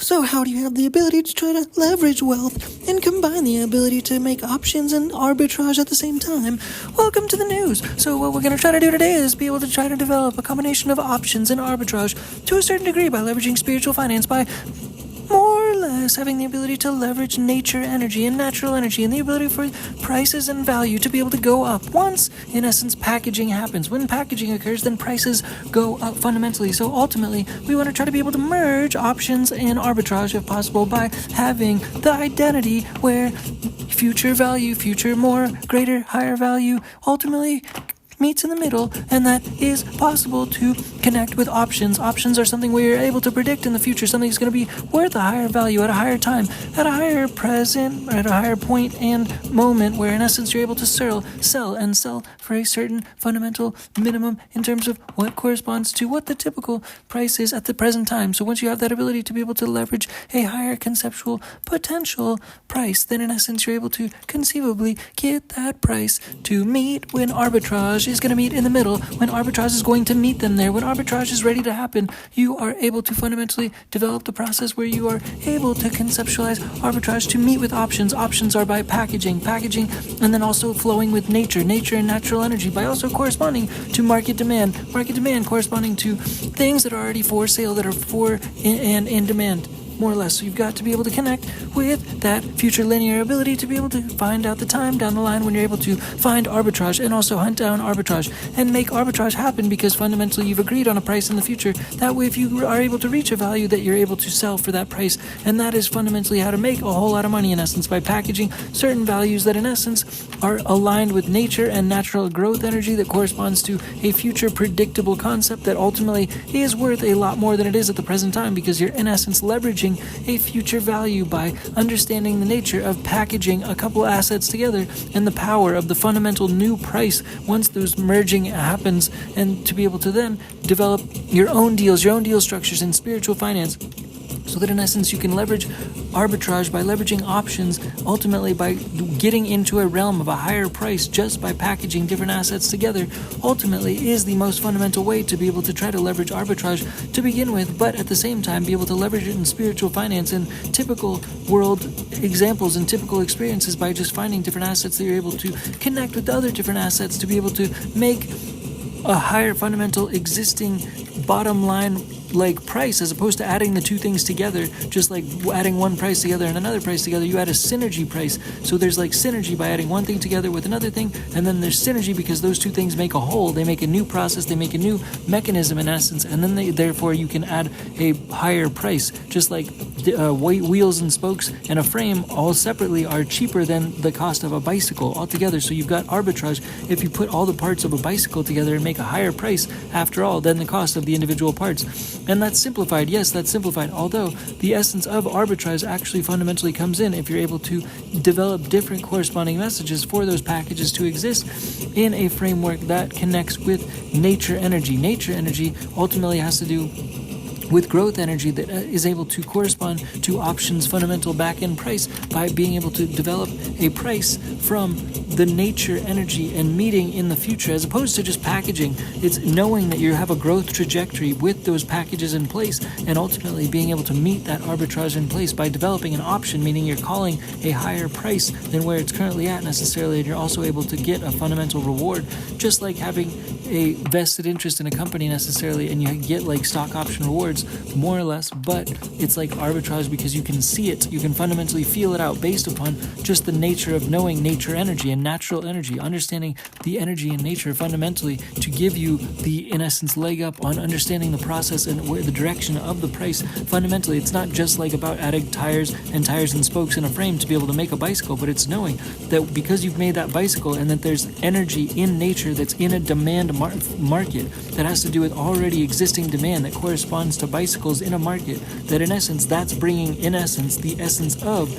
So how do you have the ability to try to leverage wealth and combine the ability to make options and arbitrage at the same time? Welcome to the news. So what we're going to try to do today is be able to try to develop a combination of options and arbitrage to a certain degree by leveraging spiritual finance, by more or less having the ability to leverage nature energy and natural energy and the ability for prices and value to be able to go up once, in essence, packaging happens. When packaging occurs, then prices go up fundamentally. So ultimately, we want to try to be able to merge options and arbitrage, if possible, by having the identity where future value, future more, greater, higher value, ultimately meets in the middle, and that is possible to connect with options. Options are something where you're able to predict in the future something's going to be worth a higher value at a higher time, at a higher present, at a higher point and moment, where in essence you're able to sell for a certain fundamental minimum in terms of what corresponds to what the typical price is at the present time. So once you have that ability to be able to leverage a higher conceptual potential price, then in essence you're able to conceivably get that price to meet when arbitrage is going to meet in the middle, when arbitrage is going to meet them there. When arbitrage is ready to happen, you are able to fundamentally develop the process where you are able to conceptualize arbitrage to meet with options. Options are by packaging, and then also flowing with nature and natural energy, by also corresponding to market demand corresponding to things that are already for sale, that are for and in demand, more or less. So you've got to be able to connect with that future linear ability to be able to find out the time down the line when you're able to find arbitrage and also hunt down arbitrage and make arbitrage happen, because fundamentally you've agreed on a price in the future. That way, if you are able to reach a value, that you're able to sell for that price, and that is fundamentally how to make a whole lot of money, in essence, by packaging certain values that in essence are aligned with nature and natural growth energy that corresponds to a future predictable concept that ultimately is worth a lot more than it is at the present time, because you're in essence leveraging a future value by understanding the nature of packaging a couple assets together and the power of the fundamental new price once those merging happens, and to be able to then develop your own deal structures in spiritual finance, so that in essence you can leverage arbitrage by leveraging options, ultimately by getting into a realm of a higher price just by packaging different assets together, ultimately is the most fundamental way to be able to try to leverage arbitrage to begin with, but at the same time be able to leverage it in spiritual finance and typical world examples and typical experiences, by just finding different assets that you're able to connect with other different assets to be able to make a higher fundamental existing bottom line like price, as opposed to adding the two things together. Just like adding one price together and another price together, you add a synergy price. So there's like synergy by adding one thing together with another thing, and then there's synergy because those two things make a whole. They make a new process, they make a new mechanism in essence, and then therefore you can add a higher price. Just like wheels and spokes and a frame all separately are cheaper than the cost of a bicycle altogether. So you've got arbitrage if you put all the parts of a bicycle together and make a higher price after all than the cost of the individual parts. And that's simplified. Yes, that's simplified. Although the essence of arbitrage actually fundamentally comes in if you're able to develop different corresponding messages for those packages to exist in a framework that connects with nature energy. Nature energy ultimately has to do with growth energy that is able to correspond to options fundamental back-end price, by being able to develop a price from the nature energy and meeting in the future, as opposed to just packaging. It's knowing that you have a growth trajectory with those packages in place, and ultimately being able to meet that arbitrage in place by developing an option, meaning you're calling a higher price than where it's currently at necessarily, and you're also able to get a fundamental reward, just like having a vested interest in a company necessarily, and you get like stock option rewards more or less, but it's like arbitrage because you can see it, you can fundamentally feel it out based upon just the nature of knowing nature energy and natural energy, understanding the energy and nature fundamentally to give you the, in essence, leg up on understanding the process and where the direction of the price. Fundamentally, it's not just like about adding tires and spokes in a frame to be able to make a bicycle, but it's knowing that because you've made that bicycle and that there's energy in nature that's in a demand market that has to do with already existing demand that corresponds to bicycles in a market, that in essence that's bringing in essence the essence of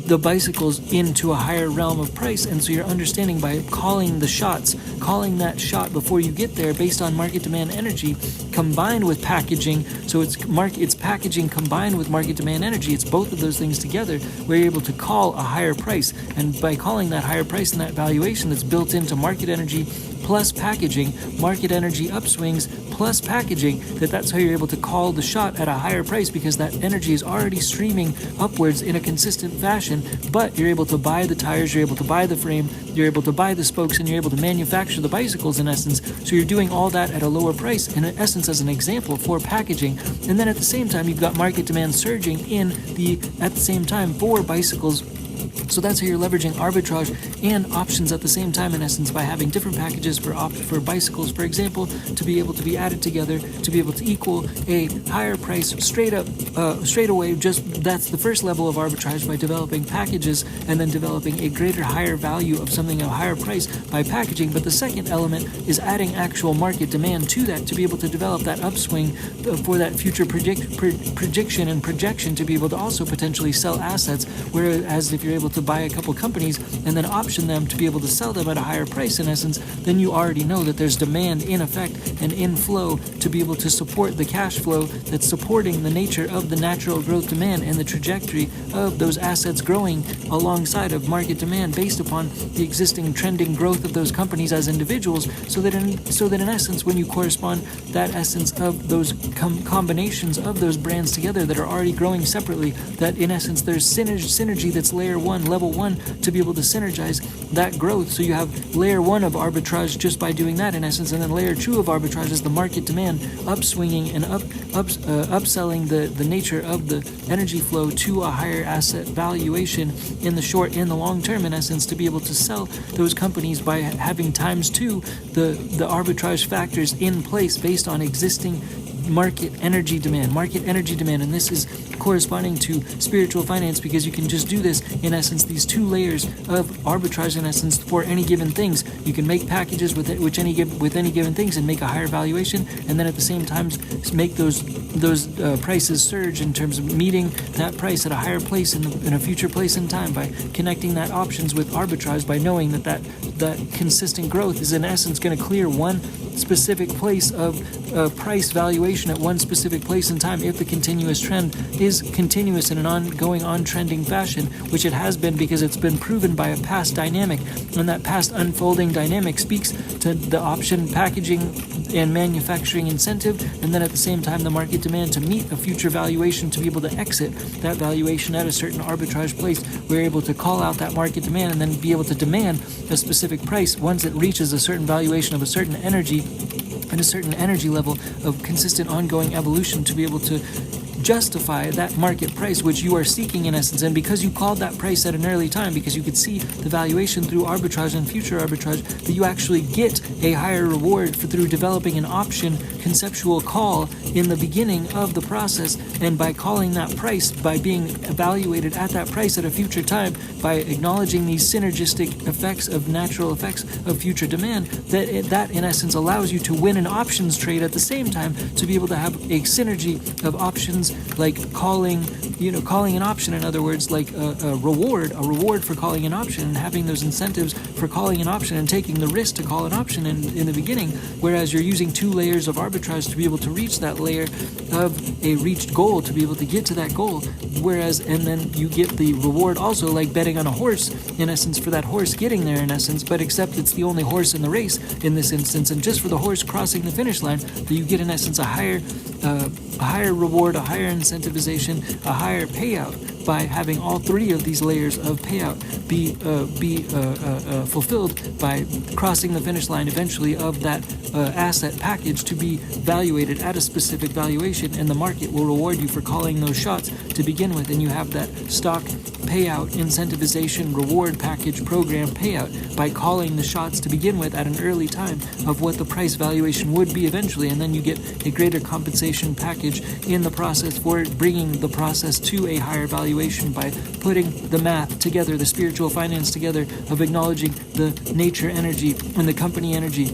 the bicycles into a higher realm of price. And so you're understanding by calling that shot before you get there based on market demand energy combined with packaging. So it's packaging combined with market demand energy. It's both of those things together where you're able to call a higher price. And by calling that higher price and that valuation that's built into market energy plus packaging, market energy upswings plus packaging, that's how you're able to call the shot at a higher price, because that energy is already streaming upwards in a consistent fashion. But you're able to buy the tires, you're able to buy the frame, you're able to buy the spokes, and you're able to manufacture the bicycles in essence. So you're doing all that at a lower price, in essence, as an example for packaging. And then at the same time, you've got market demand surging at the same time for bicycles. So that's how you're leveraging arbitrage and options at the same time, in essence, by having different packages for bicycles, for example, to be able to be added together to be able to equal a higher price straight away. Just that's the first level of arbitrage, by developing packages and then developing a higher value of something at a higher price by packaging. But the second element is adding actual market demand to that to be able to develop that upswing for that future prediction and projection, to be able to also potentially sell assets. Whereas if you're able to buy a couple companies and then option them to be able to sell them at a higher price, in essence, then you already know that there's demand in effect and in flow to be able to support the cash flow that's supporting the nature of the natural growth demand and the trajectory of those assets growing alongside of market demand based upon the existing trending growth of those companies as individuals, so that in essence, when you correspond that essence of those combinations of those brands together that are already growing separately, that in essence there's synergy that's level one, to be able to synergize that growth. So you have layer one of arbitrage just by doing that, in essence, and then layer two of arbitrage is the market demand upswinging and upselling the nature of the energy flow to a higher asset valuation in the short and the long term, in essence, to be able to sell those companies by having times two the arbitrage factors in place based on existing market energy demand, and this is corresponding to spiritual finance, because you can just do this, in essence, these two layers of arbitrage, in essence, for any given things. You can make packages with any given things and make a higher valuation, and then at the same time make those prices surge in terms of meeting that price at a higher place in a future place in time, by connecting that options with arbitrage, by knowing that consistent growth is in essence going to clear one specific place of price valuation at one specific place in time if the continuous trend is continuous in an ongoing, on-trending fashion, which it has been, because it's been proven by a past dynamic, and that past unfolding dynamic speaks to the option packaging and manufacturing incentive, and then at the same time the market demand to meet a future valuation to be able to exit that valuation at a certain arbitrage place. We're able to call out that market demand and then be able to demand a specific price once it reaches a certain valuation of a certain energy and a certain energy level of consistent ongoing evolution, to be able to justify that market price which you are seeking, in essence. And because you called that price at an early time, because you could see the valuation through arbitrage and future arbitrage, that you actually get a higher reward through developing an option conceptual call in the beginning of the process, and by calling that price, by being evaluated at that price at a future time, by acknowledging these synergistic effects of natural effects of future demand, that in essence allows you to win an options trade at the same time, to be able to have a synergy of options, like calling an option, in other words, like a reward for calling an option, and having those incentives for calling an option and taking the risk to call an option in the beginning, whereas you're using two layers of arbitrage to be able to reach that layer of a reached goal, to be able to get to that goal, and then you get the reward also, like betting on a horse, in essence, for that horse getting there, in essence, but except it's the only horse in the race in this instance, and just for the horse crossing the finish line, that you get, in essence, a higher reward, a higher incentivization, a higher payout, by having all three of these layers of payout be fulfilled by crossing the finish line eventually of that asset package to be valuated at a specific valuation, and the market will reward you for calling those shots to begin with, and you have that stock payout incentivization reward package program payout by calling the shots to begin with at an early time of what the price valuation would be eventually, and then you get a greater compensation package in the process for bringing the process to a higher valuation by putting the math together, the spiritual finance together, of acknowledging the nature energy and the company energy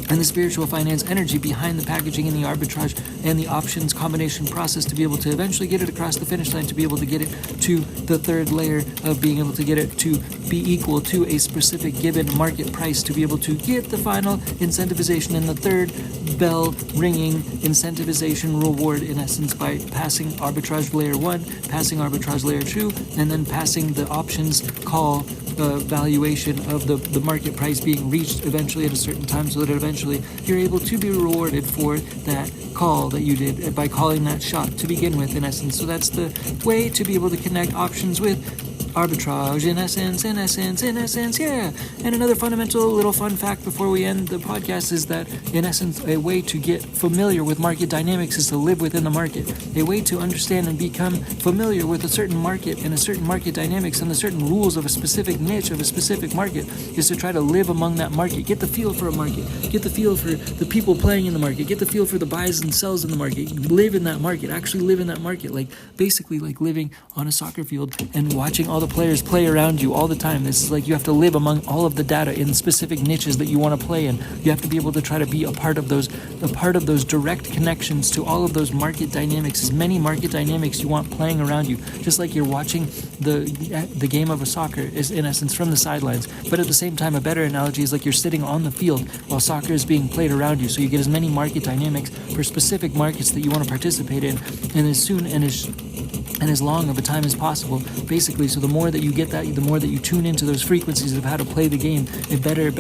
and the spiritual finance energy behind the packaging and the arbitrage and the options combination process to be able to eventually get it across the finish line, to be able to get it to the third layer of being able to get it to be equal to a specific given market price, to be able to get the final incentivization and the third bell ringing incentivization reward, in essence, by passing arbitrage layer 1, passing arbitrage layer 2, and then passing the options call valuation of the market price being reached eventually at a certain time, so that eventually you're able to be rewarded for that call that you did by calling that shot to begin with, in essence. So that's the way to be able to connect options with arbitrage, in essence, yeah. And another fundamental little fun fact before we end the podcast is that, in essence, a way to get familiar with market dynamics is to live within the market. A way to understand and become familiar with a certain market and a certain market dynamics and the certain rules of a specific niche of a specific market is to try to live among that market. Get the feel for a market. Get the feel for the people playing in the market. Get the feel for the buys and sells in the market. Live in that market. Actually live in that market. Like basically like living on a soccer field and watching all the players play around you all the time. This is like you have to live among all of the data in specific niches that you want to play in. You have to be able to try to be a part of those direct connections to all of those market dynamics, as many market dynamics you want playing around you. Just like you're watching the game of a soccer is in essence from the sidelines. But at the same time, a better analogy is like you're sitting on the field while soccer is being played around you. So you get as many market dynamics for specific markets that you want to participate in, and as soon and as long of a time as possible, basically. So the more that you get that, the more that you tune into those frequencies of how to play the game, it better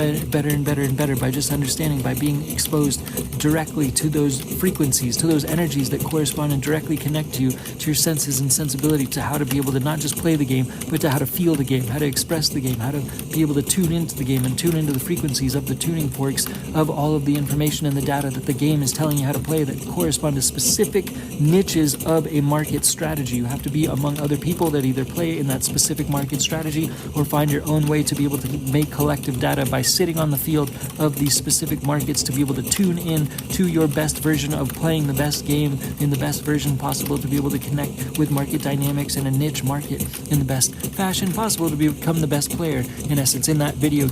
by just understanding, by being exposed directly to those frequencies, to those energies that correspond and directly connect to you, to your senses and sensibility, to how to be able to not just play the game, but to how to feel the game, how to express the game, how to be able to tune into the game and tune into the frequencies of the tuning forks of all of the information and the data that the game is telling you how to play that correspond to specific niches of a market strategy. You have to be among other people that either play in that specific market strategy or find your own way to be able to make collective data by sitting on the field of these specific markets, to be able to tune in to your best version of playing the best game in the best version possible, to be able to connect with market dynamics in a niche market in the best fashion possible, to become the best player, in essence, in that video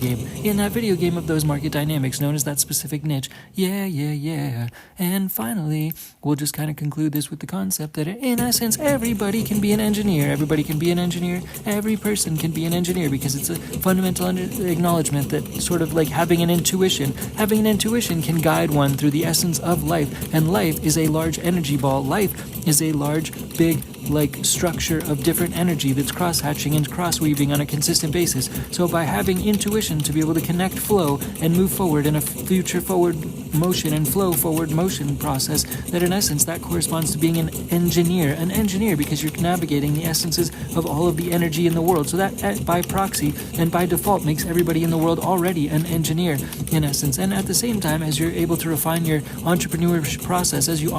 game of those market dynamics known as that specific niche. Yeah. And finally, we'll just kind of conclude this with the concept that in essence, everybody can be an engineer. Everybody can be an engineer. Every person can be an engineer, because it's a fundamental acknowledgement that sort of like having an intuition can guide one through the essence of life. And life is a large energy ball. Life is a large, big, like structure of different energy that's cross-hatching and cross-weaving on a consistent basis. So by having intuition to be able to connect flow and move forward in a future forward motion and flow forward motion process, that in essence that corresponds to being an engineer, because you're navigating the essences of all of the energy in the world. So that by proxy and by default makes everybody in the world already an engineer, in essence. And at the same time, as you're able to refine your entrepreneurship process, as you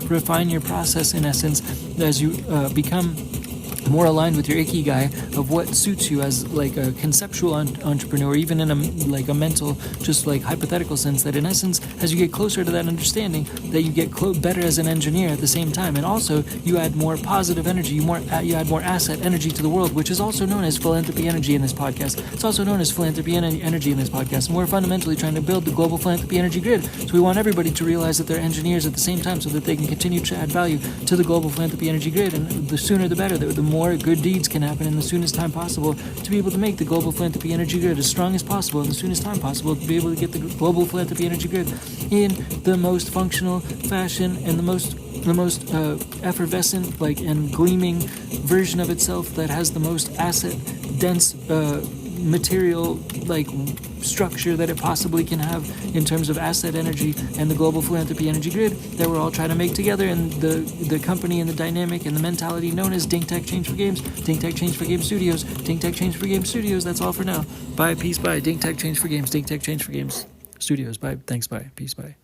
refine your process, in essence, as you become more aligned with your ikigai of what suits you as like a conceptual entrepreneur, even in a mental, just like hypothetical sense, that in essence, as you get closer to that understanding, that you get better as an engineer at the same time. And also you add more positive energy, you add more asset energy to the world, which is also known as philanthropy energy in this podcast. It's also known as philanthropy energy in this podcast. And we're fundamentally trying to build the global philanthropy energy grid. So we want everybody to realize that they're engineers at the same time, so that they can continue to add value to the global philanthropy energy grid. And the sooner the better, the more good deeds can happen in the soonest time possible, to be able to make the global philanthropy energy grid as strong as possible in the soonest time possible, to be able to get the global philanthropy energy grid in the most functional fashion and the most effervescent, like, and gleaming version of itself, that has the most asset dense material like structure that it possibly can have in terms of asset energy, and the global philanthropy energy grid that we're all trying to make together, and the company and the dynamic and the mentality known as Dink Tech Change for Games, Dink Tech Change for Game Studios, Dink Tech Change for Game Studios. That's all for now. Bye, peace, bye. Dink Tech Change for Games, Dink Tech Change for Games Studios. Bye, thanks, bye, peace, bye.